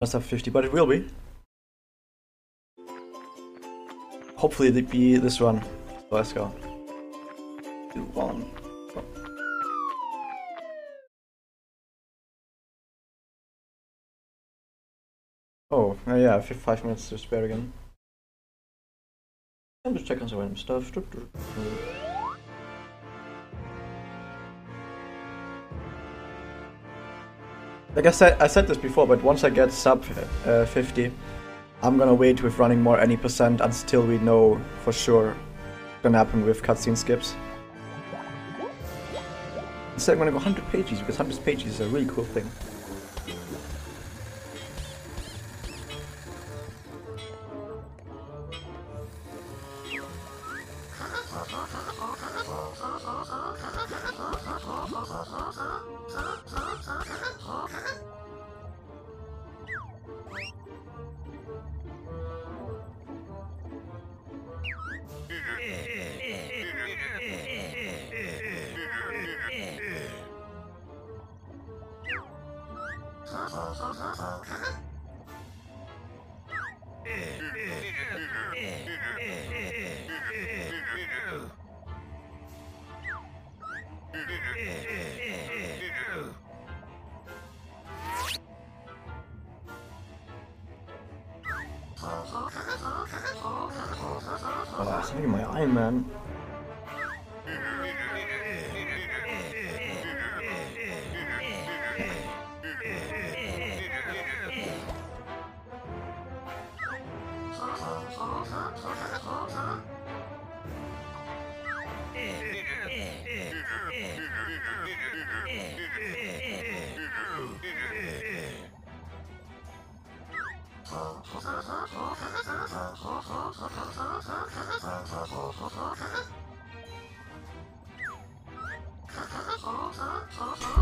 Must have 50, but it will be. Hopefully it'll be this run. So let's go. 2, 1. Go. Oh, yeah, 5 minutes to spare again. I'm just checking some random stuff. Like I said this before, but once I get sub 50, I'm gonna wait with running more any percent until we know for sure what's gonna happen with cutscene skips. Instead I'm gonna go 100 pages, because 100 pages is a really cool thing. Oh, it's making my eye, man.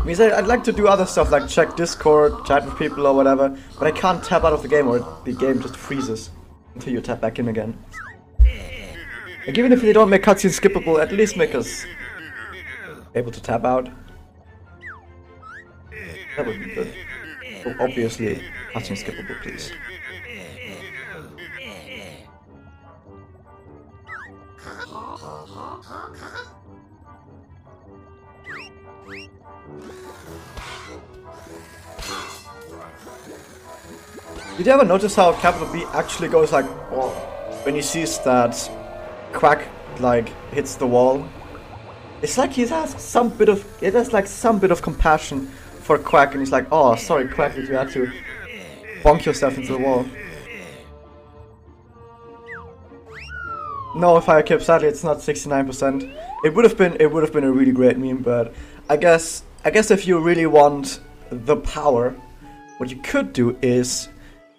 Means I'd like to do other stuff like check Discord, chat with people or whatever, but I can't tap out of the game or the game just freezes until you tap back in again. Like, even if they don't make cutscenes skippable, at least make us able to tap out. That would be good. So obviously, cutscene skippable, please. Did you ever notice how capital B actually goes like, oh, when he sees that Quack like hits the wall? It's like he has some bit of compassion for Quack, and he's like, oh, sorry Quack, that you had to bonk yourself into the wall. No, Fire Kip, sadly it's not 69%. It would have been a really great meme, but I guess if you really want the power, what you could do is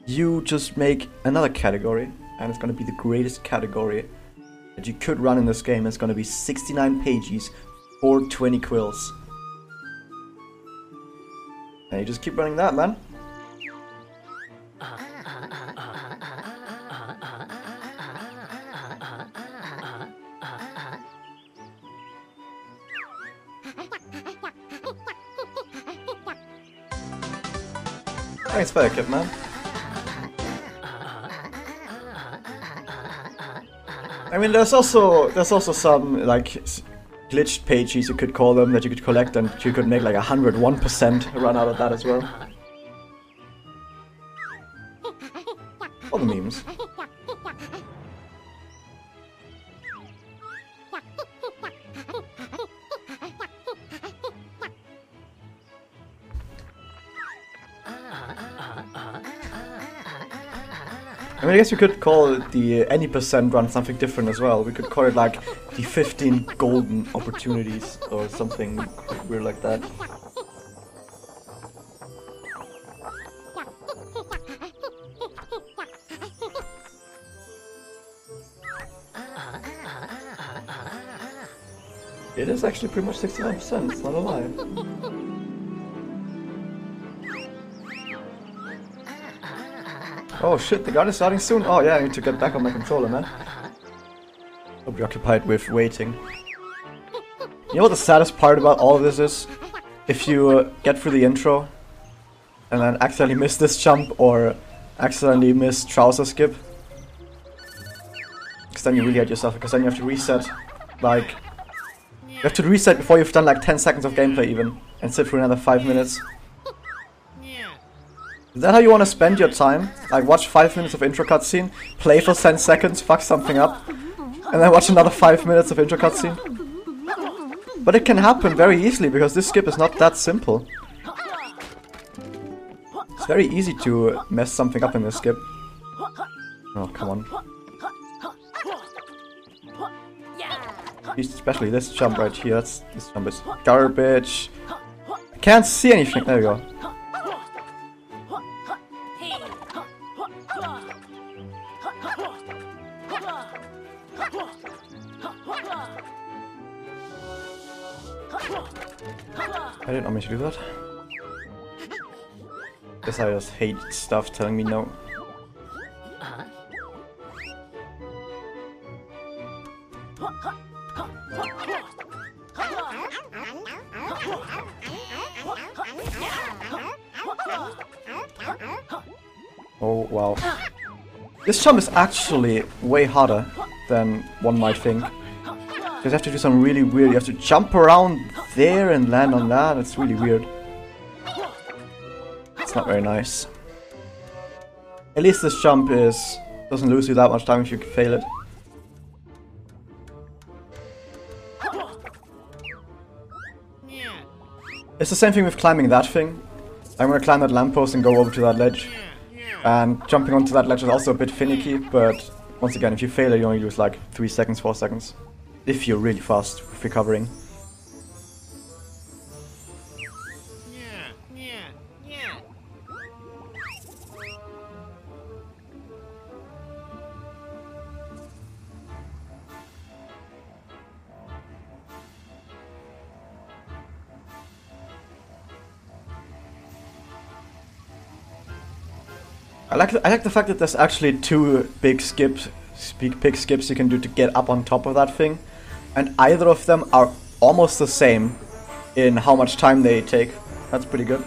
you just make another category, and it's gonna be the greatest category that you could run in this game. It's gonna be 69 pages for 20 quills. And you just keep running that, man. Thanks, Fire Kip, man. I mean, there's also some like glitched pages, you could call them, that you could collect, and you could make like 101% run out of that as well. All the memes. I mean, I guess you could call the any percent run something different as well. We could call it like the 15 golden opportunities or something weird like that. It is actually pretty much 69%, it's not a lie. Oh shit, the gun is starting soon? Oh yeah, I need to get back on my controller, man. I'll be occupied with waiting. You know what the saddest part about all of this is? If you get through the intro, and then accidentally miss this jump or accidentally miss trouser skip. Because then you really hate yourself, because then you have to reset, like, you have to reset before you've done like 10 seconds of gameplay even, and sit for another 5 minutes. Is that how you want to spend your time? Like watch 5 minutes of intro cutscene, play for 10 seconds, fuck something up, and then watch another 5 minutes of intro cutscene? But it can happen very easily, because this skip is not that simple. It's very easy to mess something up in this skip. Oh, come on. Especially this jump right here, this jump is garbage. I can't see anything, there we go. I didn't want me to do that. Guess I just hate stuff telling me no. Oh wow. This jump is actually way harder than one might think. Because you have to do some really weird, you have to jump around there and land on that, it's really weird. It's not very nice. At least this jump doesn't lose you that much time if you fail it. It's the same thing with climbing that thing. I'm gonna climb that lamppost and go over to that ledge. And jumping onto that ledge is also a bit finicky, but once again, if you fail it, you only lose like 3 seconds, 4 seconds. If you're really fast with recovering. I like the fact that there's actually 2 big skips you can do to get up on top of that thing, and either of them are almost the same in how much time they take. That's pretty good.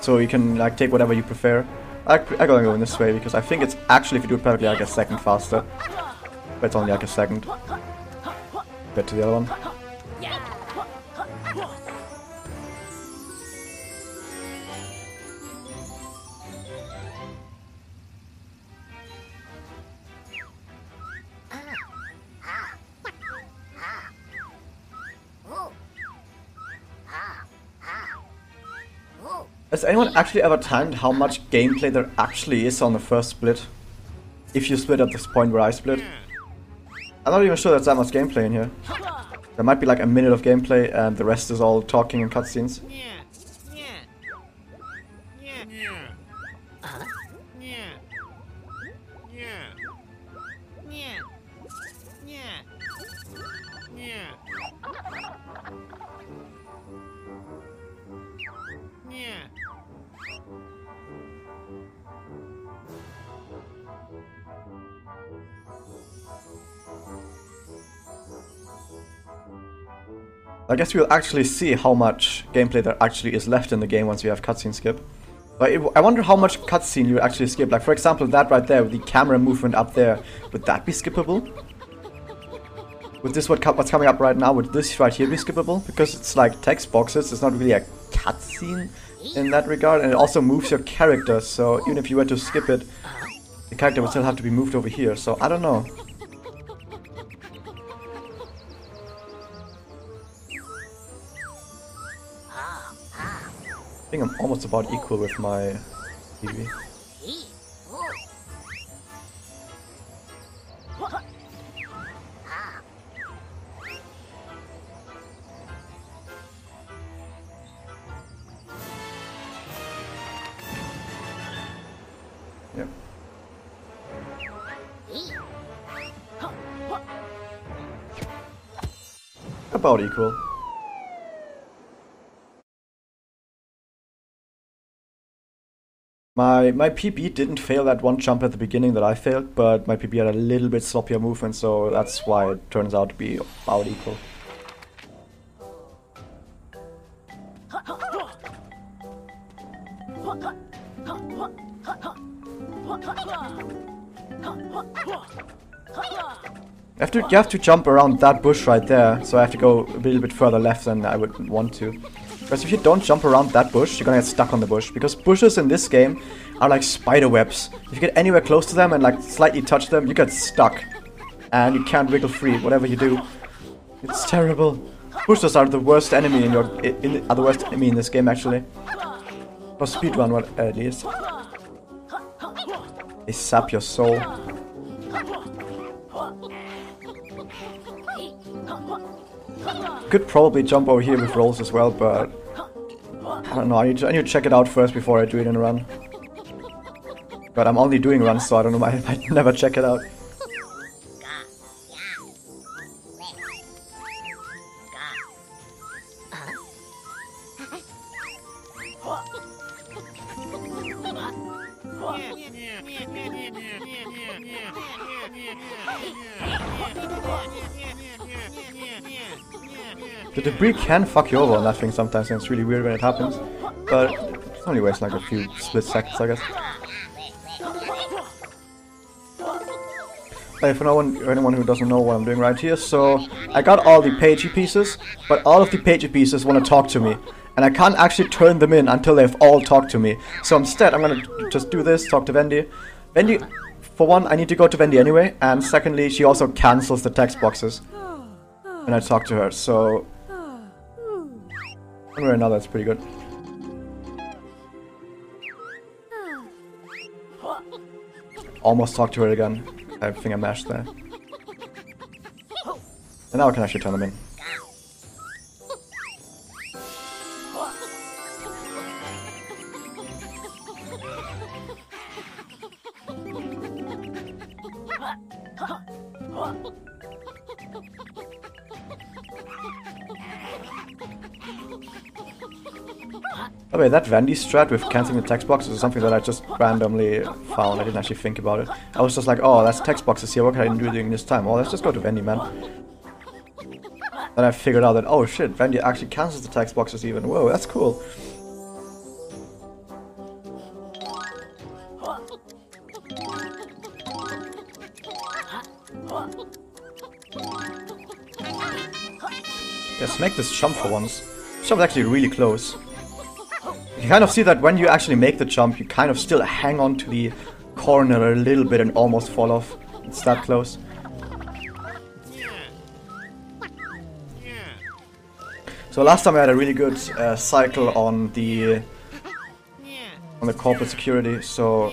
So you can like take whatever you prefer. I gotta go in this way because I think it's actually, if you do it perfectly, like a second faster. But it's only like a second. Bet to the other one. Has anyone actually ever timed how much gameplay there actually is on the first split? If you split at this point where I split? I'm not even sure there's that much gameplay in here. There might be like a minute of gameplay and the rest is all talking and cutscenes. I guess we'll actually see how much gameplay there actually is left in the game once we have cutscene skip. But I wonder how much cutscene you actually skip. Like for example, that right there, with the camera movement up there, would that be skippable? Would this what's coming up right now, would this right here be skippable? Because it's like text boxes, it's not really a cutscene in that regard, and it also moves your character, so even if you were to skip it, the character would still have to be moved over here, so I don't know. I think I'm almost about equal with my PB. Yep. About equal. My PB didn't fail that one jump at the beginning that I failed, but my PB had a little bit sloppier movement, so that's why it turns out to be about equal. You have to jump around that bush right there, so I have to go a little bit further left than I would want to. Because if you don't jump around that bush, you're gonna get stuck on the bush. Because bushes in this game are like spider webs. If you get anywhere close to them and like slightly touch them, you get stuck. And you can't wiggle free, whatever you do. It's terrible. Bushes are the worst enemy in this game actually. Or speedrun at least. They sap your soul. Could probably jump over here with rolls as well, but I don't know. I need to check it out first before I do it in a run. But I'm only doing runs, so I don't know. I might never check it out. The debris can fuck you over on that thing sometimes, and it's really weird when it happens. But it only wastes like a few split seconds, I guess. Hey, for anyone who doesn't know what I'm doing right here, so I got all the pagie pieces, but all of the pagie pieces want to talk to me. And I can't actually turn them in until they've all talked to me. So instead, I'm gonna just do this, talk to Wendy. Wendy, for one, I need to go to Wendy anyway, and secondly, she also cancels the text boxes when I talk to her, so one way or another, it's pretty good. Almost talked to her again. I think I mashed there. And now I can actually turn them in. Oh wait, that Wendy strat with cancelling the text boxes is something that I just randomly found. I didn't actually think about it. I was just like, oh, that's text boxes here, what can I do during this time? Oh, let's just go to Wendy, man. Then I figured out that, oh shit, Wendy actually cancels the text boxes even. Whoa, that's cool. Let's make this jump for once. This jump is actually really close. You kind of see that when you actually make the jump, you kind of still hang on to the corner a little bit and almost fall off. It's that close. So last time I had a really good cycle on the corporate security, so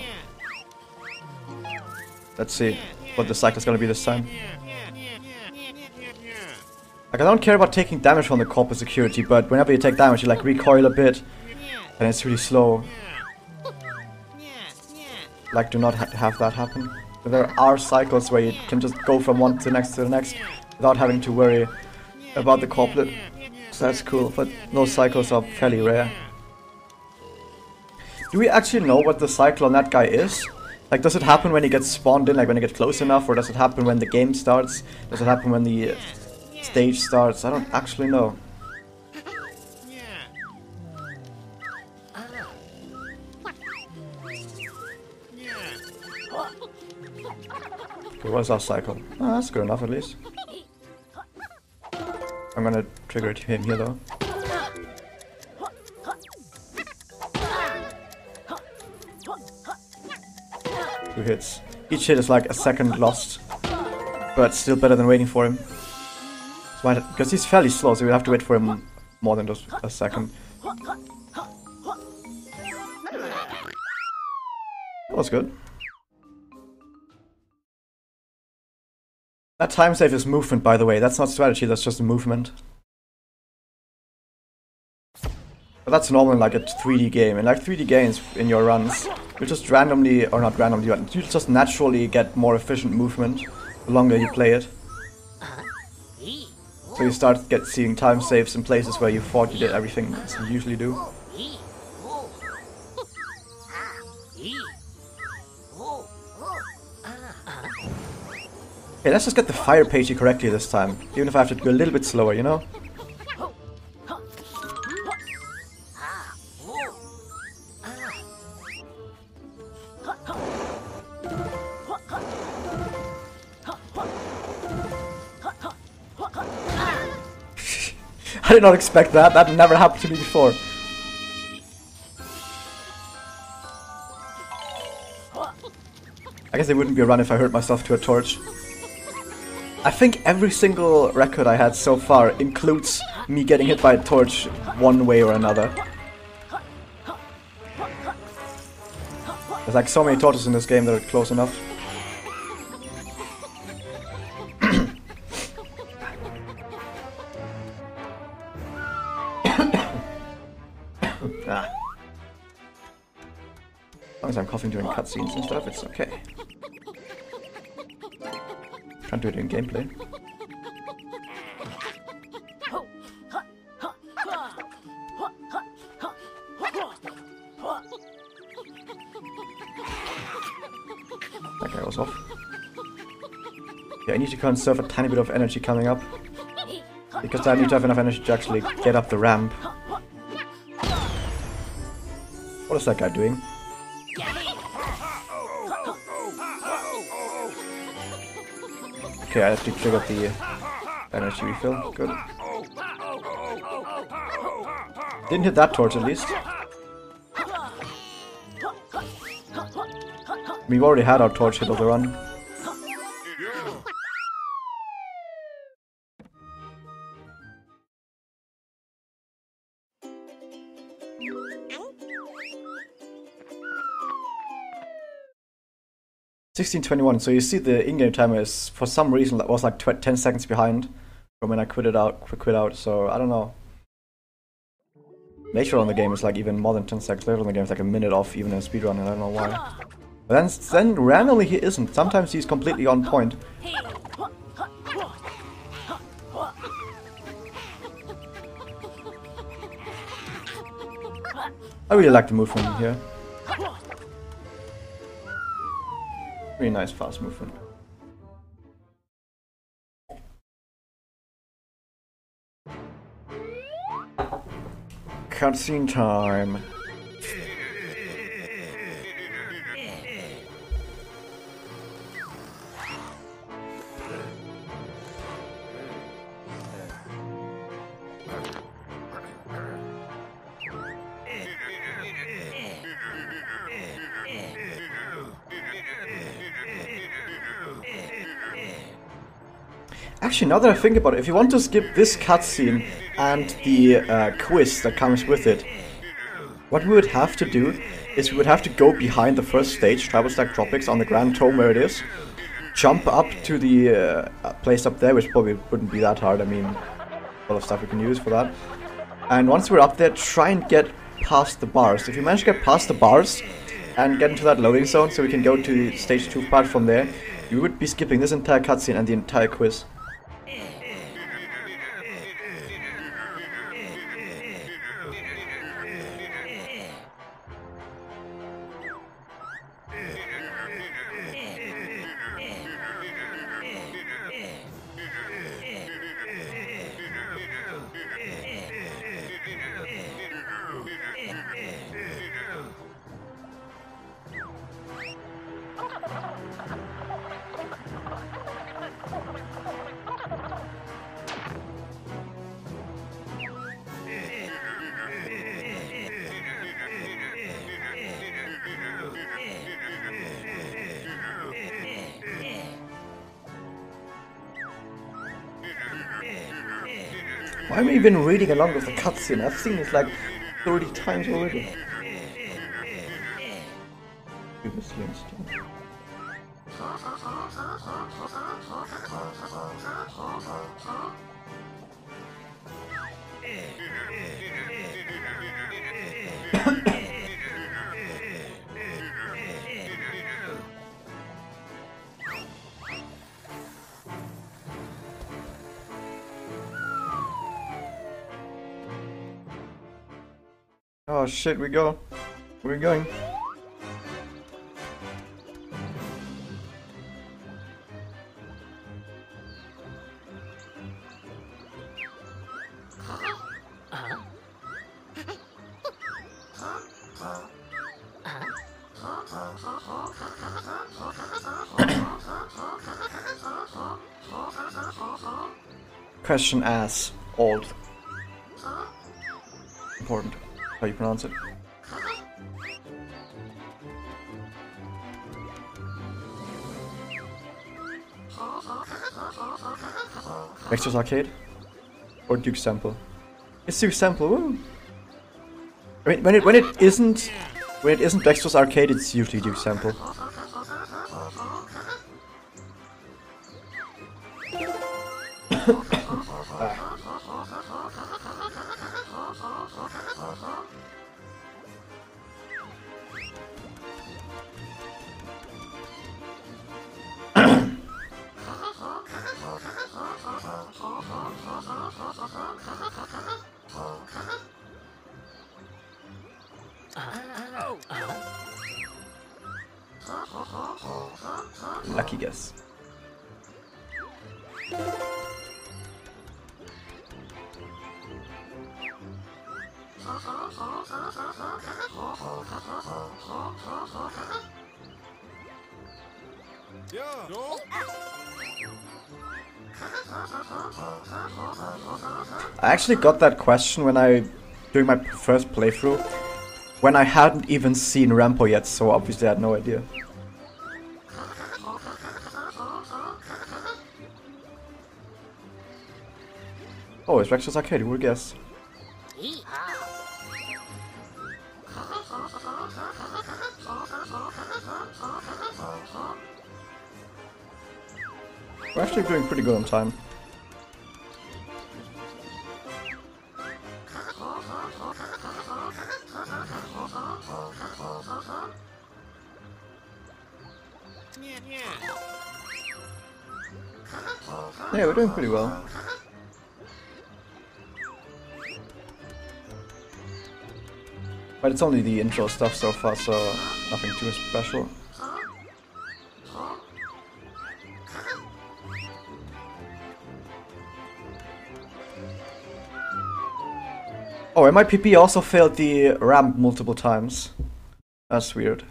let's see what the cycle is going to be this time. Like, I don't care about taking damage from the corporate security, but whenever you take damage you like recoil a bit. And it's really slow. Like, do not have that happen. But there are cycles where you can just go from one to the next without having to worry about the corplet. So that's cool, but those cycles are fairly rare. Do we actually know what the cycle on that guy is? Like, does it happen when he gets spawned in, like when he gets close enough, or does it happen when the game starts? Does it happen when the stage starts? I don't actually know. What's our cycle? Oh, that's good enough at least. I'm gonna trigger it him here though. 2 hits. Each hit is like a second lost, but still better than waiting for him. So because he's fairly slow, so we have to wait for him more than just a second. That was good. That time save is movement, by the way. That's not strategy, that's just a movement. But that's normal in like a 3D game. In like 3D games, in your runs, you just randomly, or not randomly, but you just naturally get more efficient movement the longer you play it. So you start seeing time saves in places where you thought you did everything as you usually do. Okay, let's just get the fire pagie correctly this time, even if I have to go a little bit slower, you know? did not expect that. That never happened to me before. I guess it wouldn't be a run if I hurt myself to a torch. I think every single record I had so far includes me getting hit by a torch one way or another. There's like so many torches in this game that are close enough. Ah. As long as I'm coughing during cutscenes and stuff, it's okay. Can't do it in gameplay. That guy was off. Yeah, I need to conserve a tiny bit of energy coming up. Because I need to have enough energy to actually get up the ramp. What is that guy doing? Okay, I actually triggered the energy refill. Good. Didn't hit that torch at least. We've already had our torch hit of the run. $16:21. So you see the in-game timer is for some reason that was like 10 seconds behind from when I quit out. So I don't know. Later on the game is like even more than 10 seconds. Later on the game is like a minute off even in a speedrun, and I don't know why. But then randomly he isn't. Sometimes he's completely on point. I really like the movement here. Really nice fast movement. Cutscene time. Actually, now that I think about it, if you want to skip this cutscene and the quiz that comes with it, what we would have to do is we would have to go behind the first stage, Tribal Stack Tropics, on the Grand Tome where it is, jump up to the place up there, which probably wouldn't be that hard. I mean, a lot of stuff we can use for that. And once we're up there, try and get past the bars. If you manage to get past the bars and get into that loading zone so we can go to the stage 2 part from there, you would be skipping this entire cutscene and the entire quiz. Why am I even reading along with the cutscene? I've seen it like 30 times already. Oh shit, we go. Where are we going? Question ass. Old. important how you pronounce it. Dexter's Arcade? Or Duke's Temple? It's Duke's Temple, woo! I mean, when it isn't Dexter's Arcade, it's usually Duke's Temple. Lucky guess. I actually got that question during my first playthrough, when I hadn't even seen Rampo yet, so obviously I had no idea. Oh, it's Rex's Arcade, who would guess? We're actually doing pretty good on time. Yeah, we're doing pretty well. But it's only the intro stuff so far, so nothing too special. Oh, and my PP also failed the ramp multiple times. That's weird.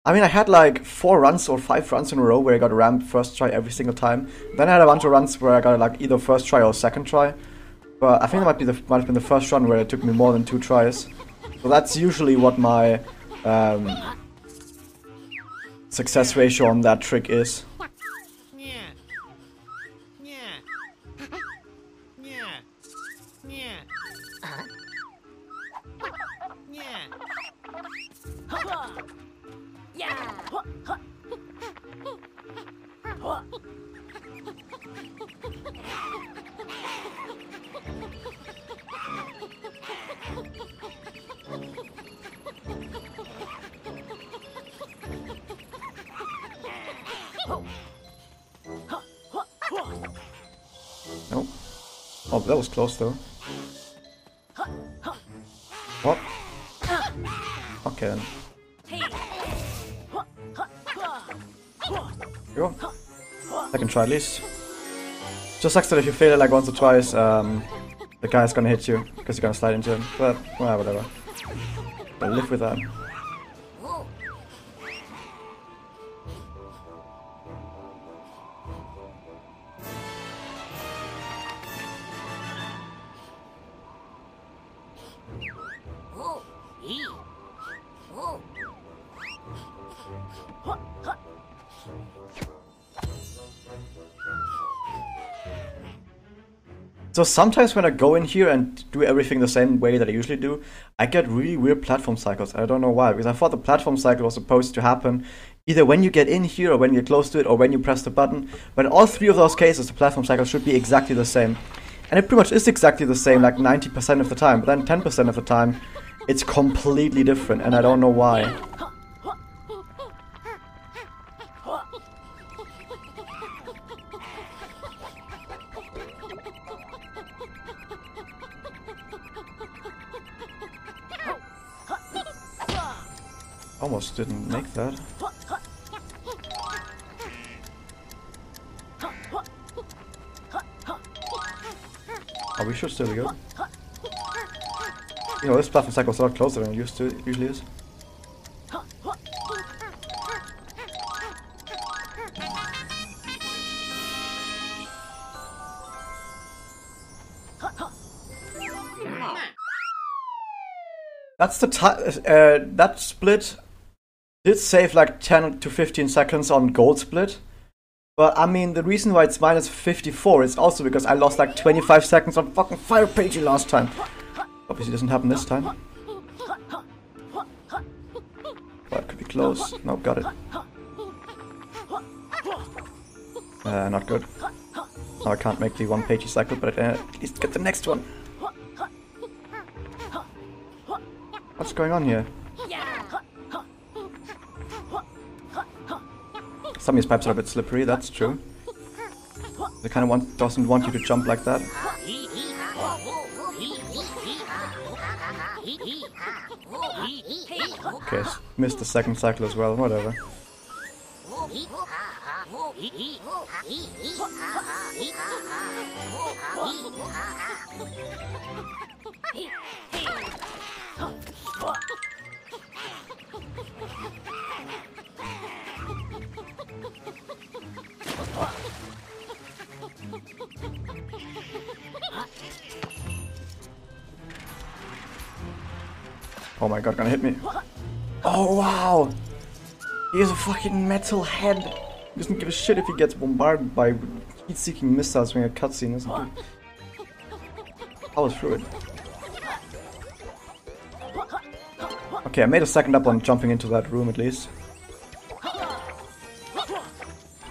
I mean, I had like 4 runs or 5 runs in a row where I got a ramp first try every single time. Then I had a bunch of runs where I got like either first try or second try. But I think it might have been the first run where it took me more than 2 tries. So that's usually what my success ratio on that trick is. Nope. Oh, that was close though. What? Okay then. Go. Second try at least. Just sucks that if you fail it like once or twice, the guy's gonna hit you because you're gonna slide into him. But well, whatever. I'll live with that. So sometimes when I go in here and do everything the same way that I usually do, I get really weird platform cycles. I don't know why, because I thought the platform cycle was supposed to happen either when you get in here or when you get close to it or when you press the button. But in all 3 of those cases, the platform cycle should be exactly the same. And it pretty much is exactly the same like 90% of the time, but then 10% of the time it's completely different and I don't know why. Almost didn't make that. Oh, we should still be good. You know, this platform cycle is a lot closer than it usually is. That's the that split did save like 10 to 15 seconds on gold split. But I mean, the reason why it's minus 54 is also because I lost like 25 seconds on fucking fire pagie last time. Obviously doesn't happen this time. Well, it could be close. No, got it. Not good. Now I can't make the one pagie cycle, but at least get the next one. What's going on here? Some of these pipes are a bit slippery, that's true. They kind of doesn't want you to jump like that. Okay, missed the second cycle as well, whatever. Oh my god, gonna hit me. Oh wow! He has a fucking metal head. He doesn't give a shit if he gets bombarded by heat-seeking missiles during a cutscene, doesn't he? I was through it. Okay, I made a second up on jumping into that room at least.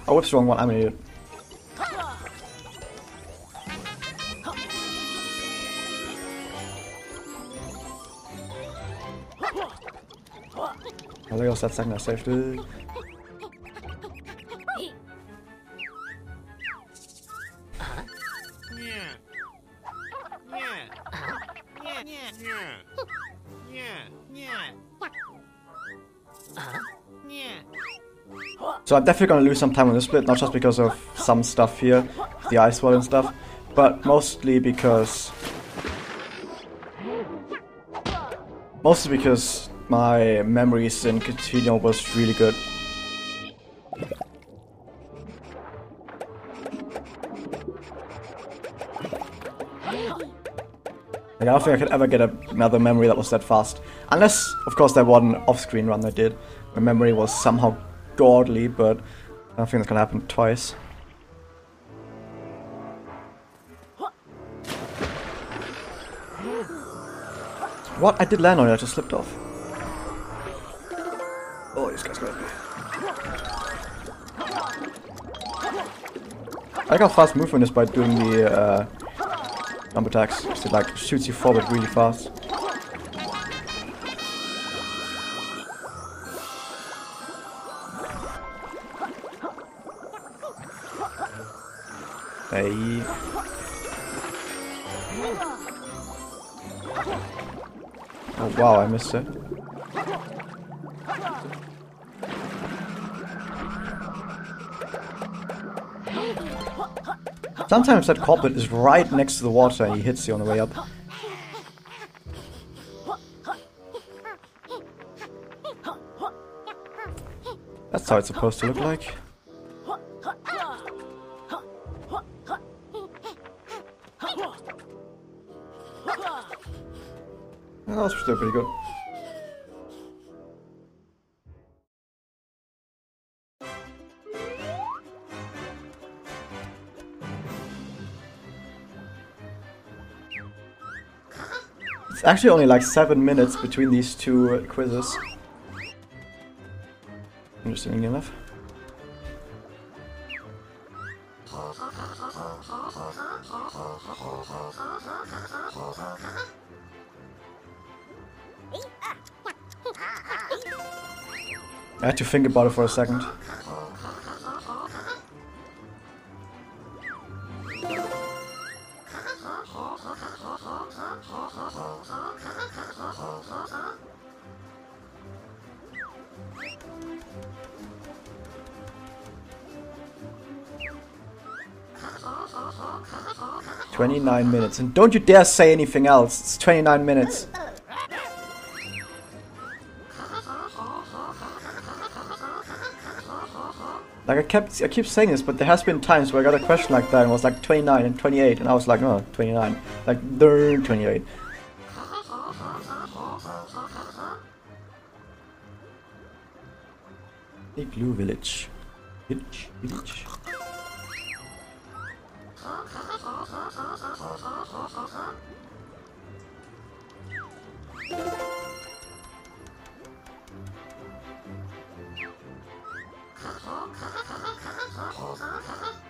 Oh, whoops, wrong one, I'm an idiot. Oh, there goes that second I saved it. So I'm definitely gonna lose some time on this split, not just because of some stuff here, the ice wall and stuff, but mostly because my memories in Casino was really good. Like, I don't think I could ever get another memory that was that fast. Unless, of course, that one off-screen run I did, where memory was somehow godly, but I don't think that's gonna happen twice. What? I did land on it, I just slipped off. Oh, this guy's got me. I like how fast movement is by doing the jump attacks. It like shoots you forward really fast. Hey. Oh wow, I missed it. Sometimes that culprit is right next to the water and he hits you on the way up. That's how it's supposed to look like. That was still pretty good. It's actually only like 7 minutes between these two quizzes. Interesting enough. I had to think about it for a second. "29 minutes, and don't you dare say anything else. It's 29 minutes. Like I keep saying this, but there has been times where I got a question like that and it was like 29 and 28, and I was like, oh, 29, like 28. Igloo village. Village.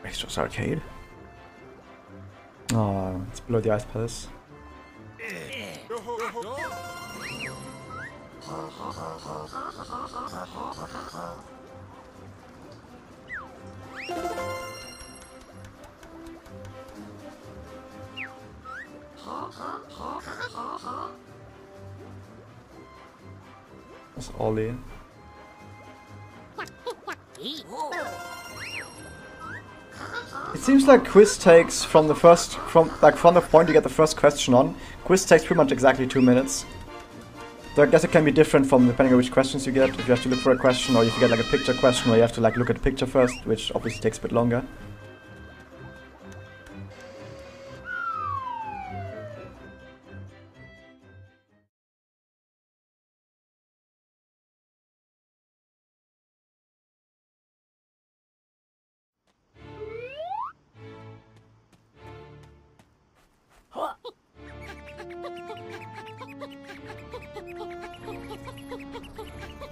Extras arcade. Oh, it's below the ice palace. That's Ollie. It seems like quiz takes from the point you get the first question on. Quiz takes pretty much exactly 2 minutes. So I guess it can be different from depending on which questions you get. If you have to look for a question, or if you get like a picture question where you have to like look at the picture first, which obviously takes a bit longer.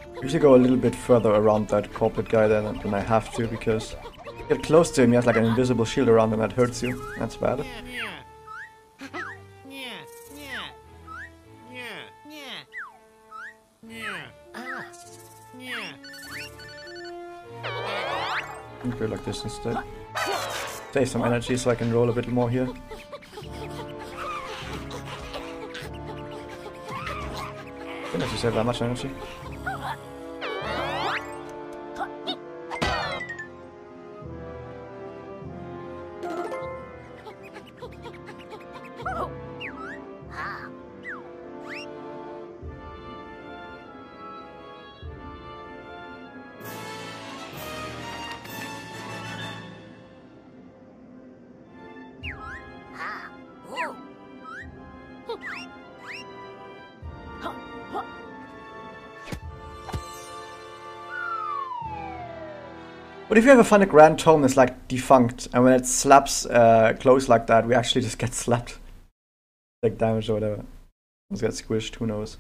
I usually go a little bit further around that corporate guy than I have to, because if you get close to him, he has like an invisible shield around him that hurts you. That's bad. I'll go like this instead. Save some energy so I can roll a bit more here. Didn't actually save that much energy. But if you ever find a grand tome that's like defunct, and when it slaps close like that, we actually just get slapped. Like damage or whatever. Let's get squished, who knows.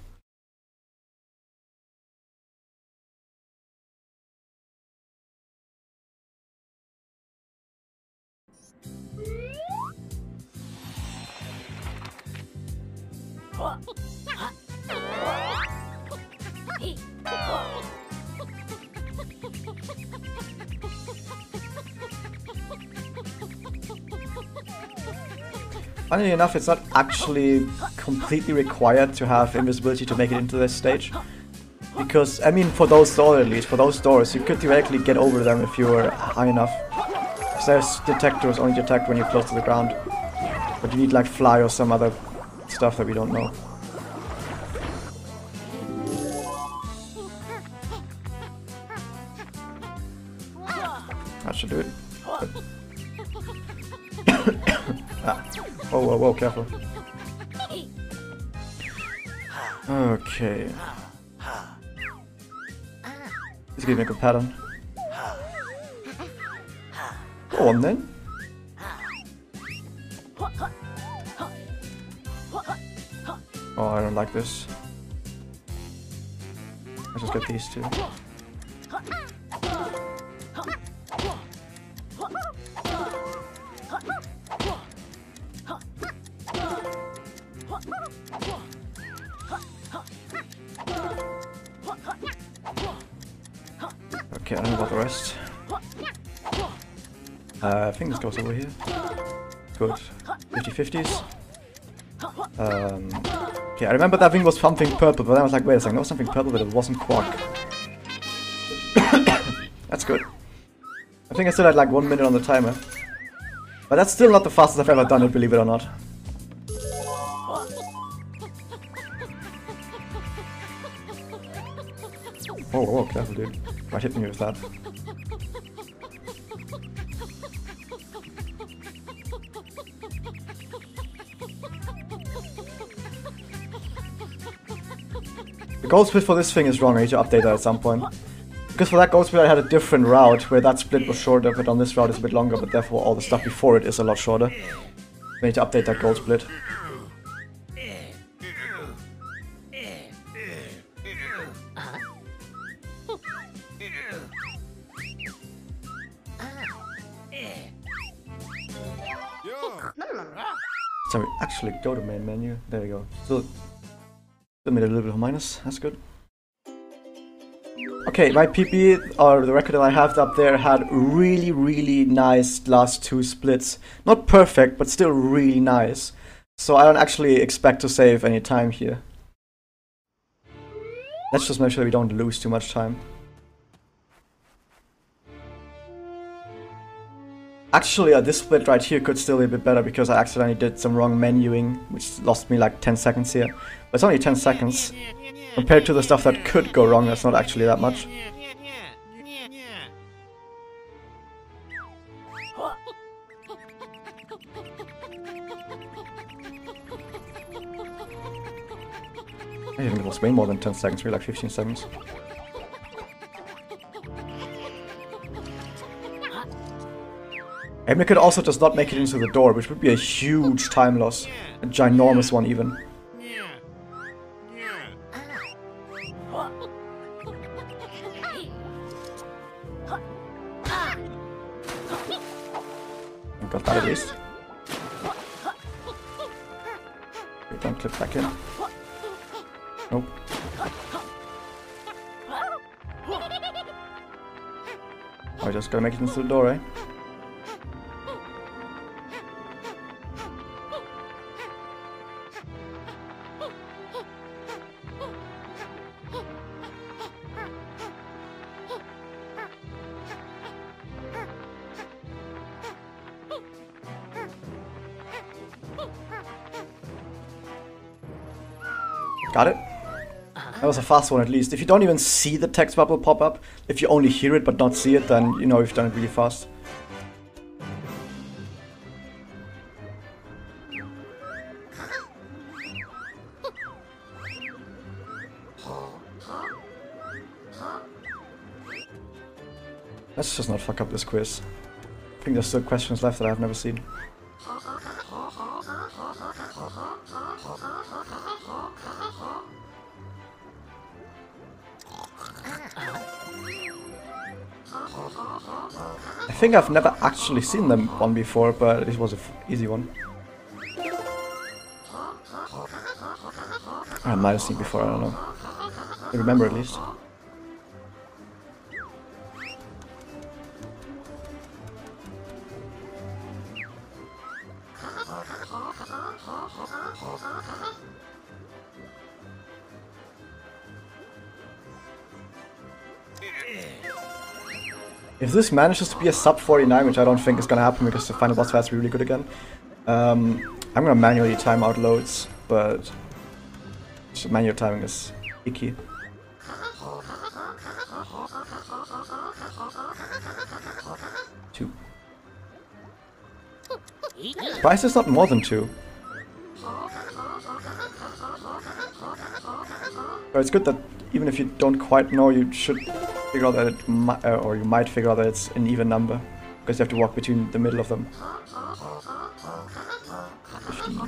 Funnily enough, it's not actually completely required to have invisibility to make it into this stage. Because, I mean, for those doors at least, for those doors, you could theoretically get over them if you were high enough. Because there's detectors only detect when you're close to the ground. But you need like fly or some other stuff that we don't know. That should do it. Ah. Whoa, whoa, whoa, careful. Okay. Let's give me a good pattern. Go on then. Oh, I don't like this. Let's just get these two. Okay, I don't know about the rest. I think this goes over here. Good. 50-50s. Okay, I remember that thing was something purple, but then I was like, wait a second, there was something purple, but it wasn't quark. That's good. I think I still had like 1 minute on the timer. But that's still not the fastest I've ever done it, believe it or not. Oh, whoa, careful dude. Might hit me with that. The gold split for this thing is wrong, I need to update that at some point. Because for that gold split I had a different route, where that split was shorter, but on this route it's a bit longer, but therefore all the stuff before it is a lot shorter. We need to update that gold split. So we actually go to main menu. There we go. Still made a little bit of minus. That's good. Okay, my PP, or the record that I have up there, had really nice last two splits. Not perfect, but still really nice. So I don't actually expect to save any time here. Let's just make sure we don't lose too much time. Actually, this split right here could still be a bit better because I accidentally did some wrong menuing, which lost me like 10 seconds here. But it's only 10 seconds. Compared to the stuff that could go wrong, that's not actually that much. I think it was way more than 10 seconds, maybe like 15 seconds. And we could also just not make it into the door, which would be a huge time loss. A ginormous one even. I got that at least. Okay, don't clip back in. Nope. I just gotta make it into the door, eh? Got it? That was a fast one at least. If you don't even see the text bubble pop up, if you only hear it but not see it, then you know you've done it really fast. Let's just not fuck up this quiz. I think there's still questions left that I've never seen. I think I've never actually seen them one before, but this was an easy one. I might have seen before, I don't know. I remember at least. If this manages to be a sub 49, which I don't think is gonna happen because the final boss fight is really good again, I'm gonna manually time out loads, but manual timing is icky. Two. Surprised it's not more than two. But it's good that even if you don't quite know, you should figure out that it or you might figure out that it's an even number, because you have to walk between the middle of them. 15.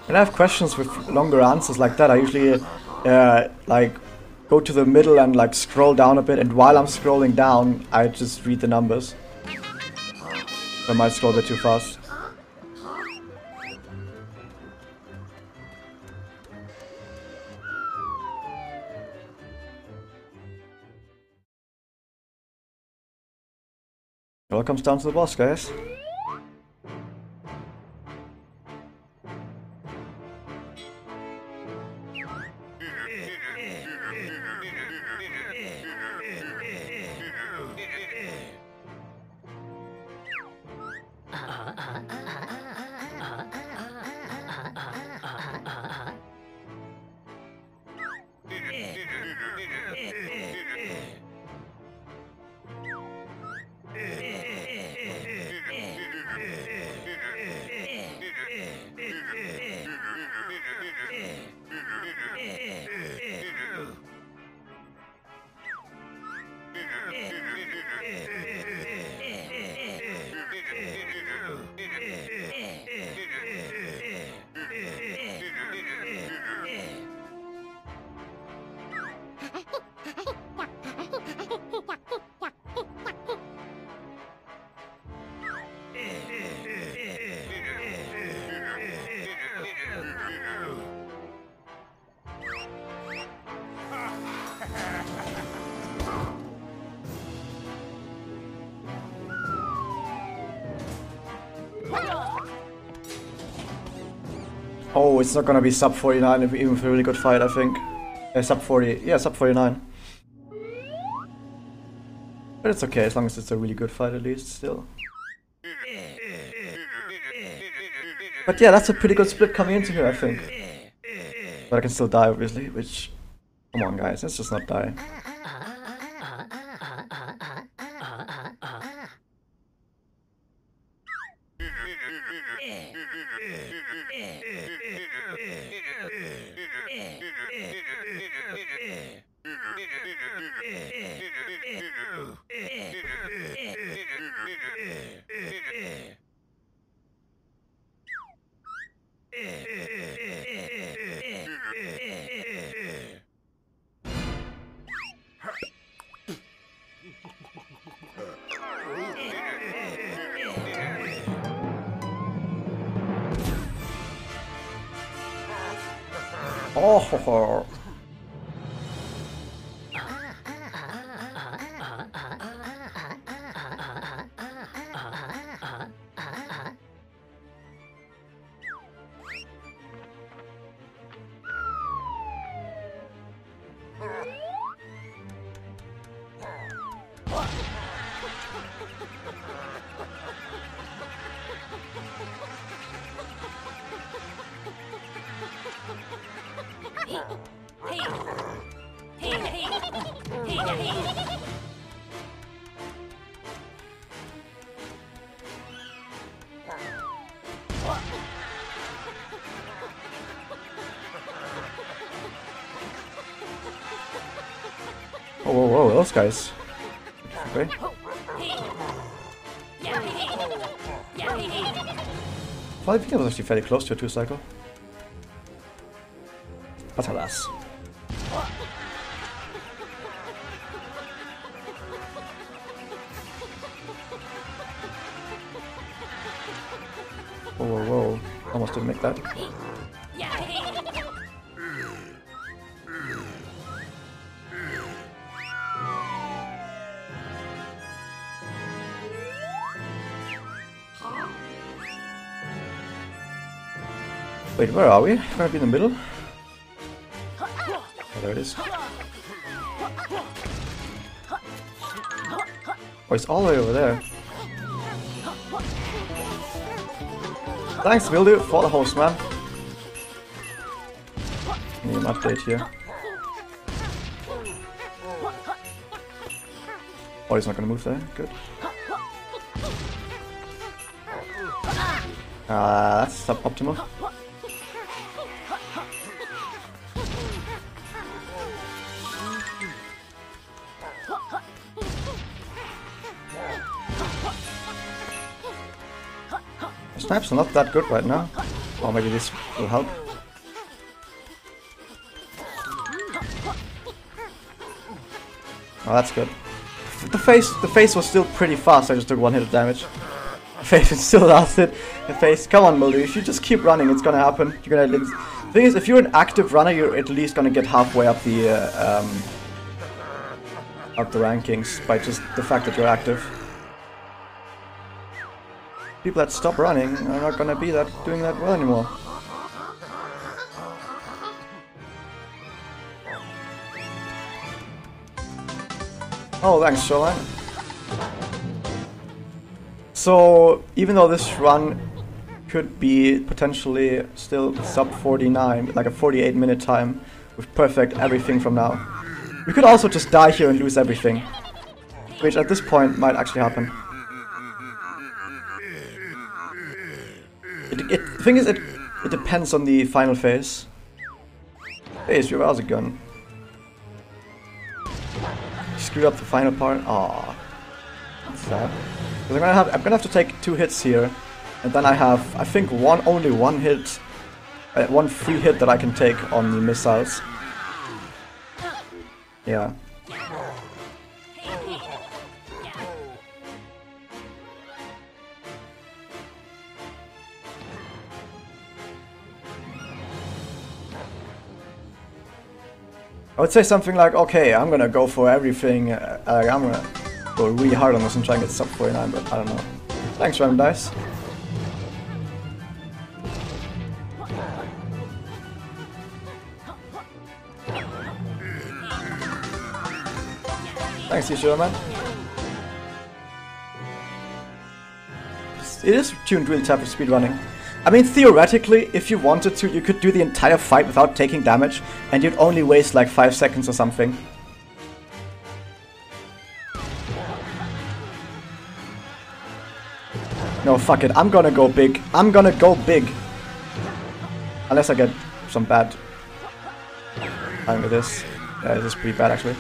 When I have questions with longer answers like that, I usually like go to the middle and like scroll down a bit, and while I'm scrolling down, I just read the numbers. I might scroll a bit too fast. It all comes down to the boss, guys. Oh, it's not gonna be sub 49 if even for a really good fight, I think. Sub 40, yeah, sub 49. But it's okay, as long as it's a really good fight at least, still. But yeah, that's a pretty good split coming into here, I think. But I can still die, obviously, which... Come on, guys, let's just not die. Oh, ho, ho. Oh, whoa, whoa, those guys. Okay. Well, I think I was actually fairly close to a 2-cycle. But alas. Whoa, whoa, whoa. Almost didn't make that. Wait, where are we? Might be in the middle. Oh, there it is. Oh, it's all the way over there. Thanks, Wildu, for the host, man. Need an update here. Oh, he's not gonna move there. Good. That's suboptimal. Snipes are not that good right now. Or maybe this will help. Oh, that's good. The face was still pretty fast. I just took one hit of damage. The face still lasted. The face, come on, Mulder. If you just keep running, it's gonna happen. You're gonna. The thing is, if you're an active runner, you're at least gonna get halfway up the rankings by just the fact that you're active. People that stop running are not gonna be doing that well anymore. Oh, thanks, Shoreline. So, even though this run could be potentially still sub 49, like a 48-minute time with perfect everything from now, we could also just die here and lose everything, which at this point might actually happen. The thing is, it depends on the final phase. Hey, it's your Bowser gun. Screwed up the final part. Aww. That's sad. Because I'm gonna have to take 2 hits here, and then I have, I think, only one hit, one free hit that I can take on the missiles. Yeah. I would say something like, okay, I'm gonna go for everything, I'm gonna go really hard on this and try and get sub 49, but I don't know. Thanks, Random Dice. Thanks, you sure, man. It is tuned really tough for speedrunning. I mean, theoretically, if you wanted to, you could do the entire fight without taking damage, and you'd only waste like 5 seconds or something. No, fuck it. I'm gonna go big. I'm gonna go big. Unless I get some bad time with this. Yeah, this is pretty bad, actually.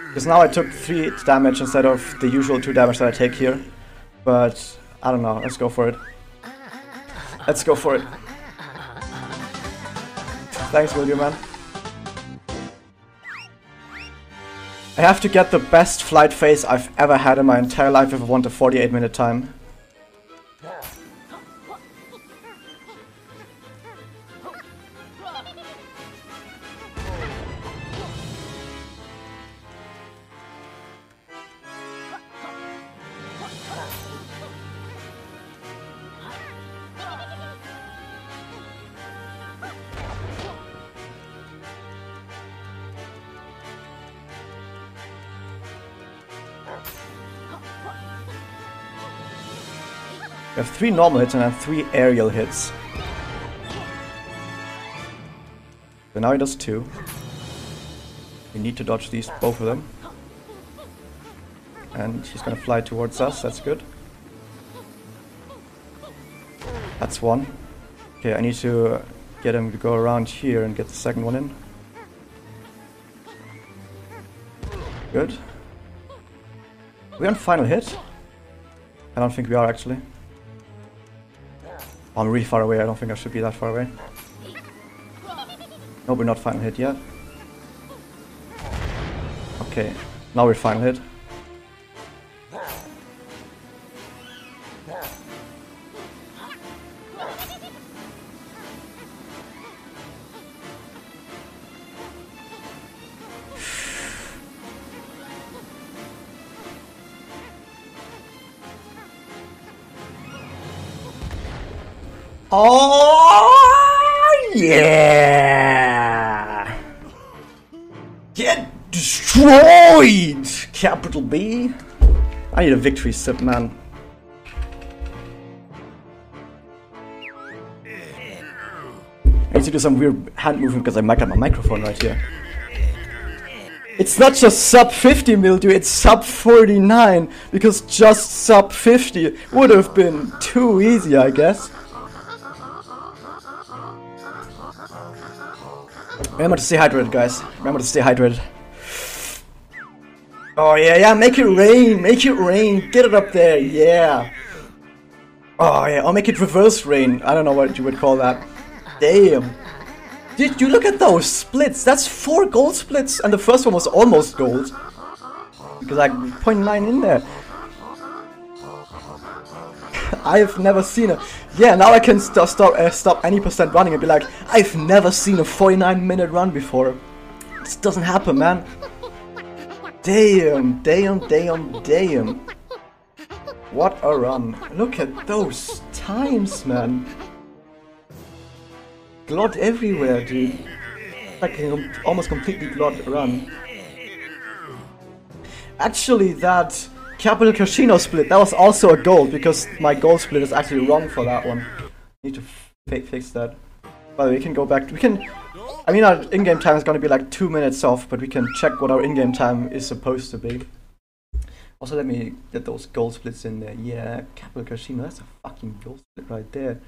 Because now I took 3 damage instead of the usual 2 damage that I take here. But, I don't know. Let's go for it. Let's go for it. Thanks, William, man. I have to get the best flight phase I've ever had in my entire life if I want a 48-minute time. We have 3 normal hits and then 3 aerial hits. So now he does 2. We need to dodge these, both of them. And he's gonna fly towards us, that's good. That's 1. Okay, I need to get him to go around here and get the second one in. Good. Are we on final hit? I don't think we are actually. Oh, I'm really far away, I don't think I should be that far away. No, we're not final hit yet. Okay, now we're final hit. Oh yeah! Get destroyed! Capital B. I need a victory sip, man. I need to do some weird hand movement because I might have my microphone right here. It's not just sub 50 mil, dude, it's sub 49, because just sub 50 would have been too easy, I guess. Remember to stay hydrated, guys. Remember to stay hydrated. Oh yeah, yeah, make it rain, get it up there, yeah. Oh yeah, or make it reverse rain, I don't know what you would call that. Damn. Did you look at those splits? That's 4 gold splits, and the first one was almost gold. Because I 0.9 in there. I've never seen a... Yeah, now I can stop any percent running and be like, I've never seen a 49-minute run before. This doesn't happen, man. Damn, damn, damn, damn. What a run. Look at those times, man. Glot everywhere, dude. Like an almost completely glot run. Actually, that Capital Casino split, that was also a gold, because my gold split is actually wrong for that one. Need to fix that. By the way, we can go back. We can. I mean, our in-game time is going to be like 2 minutes off, but we can check what our in-game time is supposed to be. Also, let me get those gold splits in there. Yeah, Capital Casino, that's a fucking gold split right there.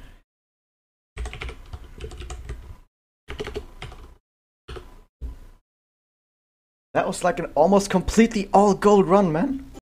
That was like an almost completely all gold run, man.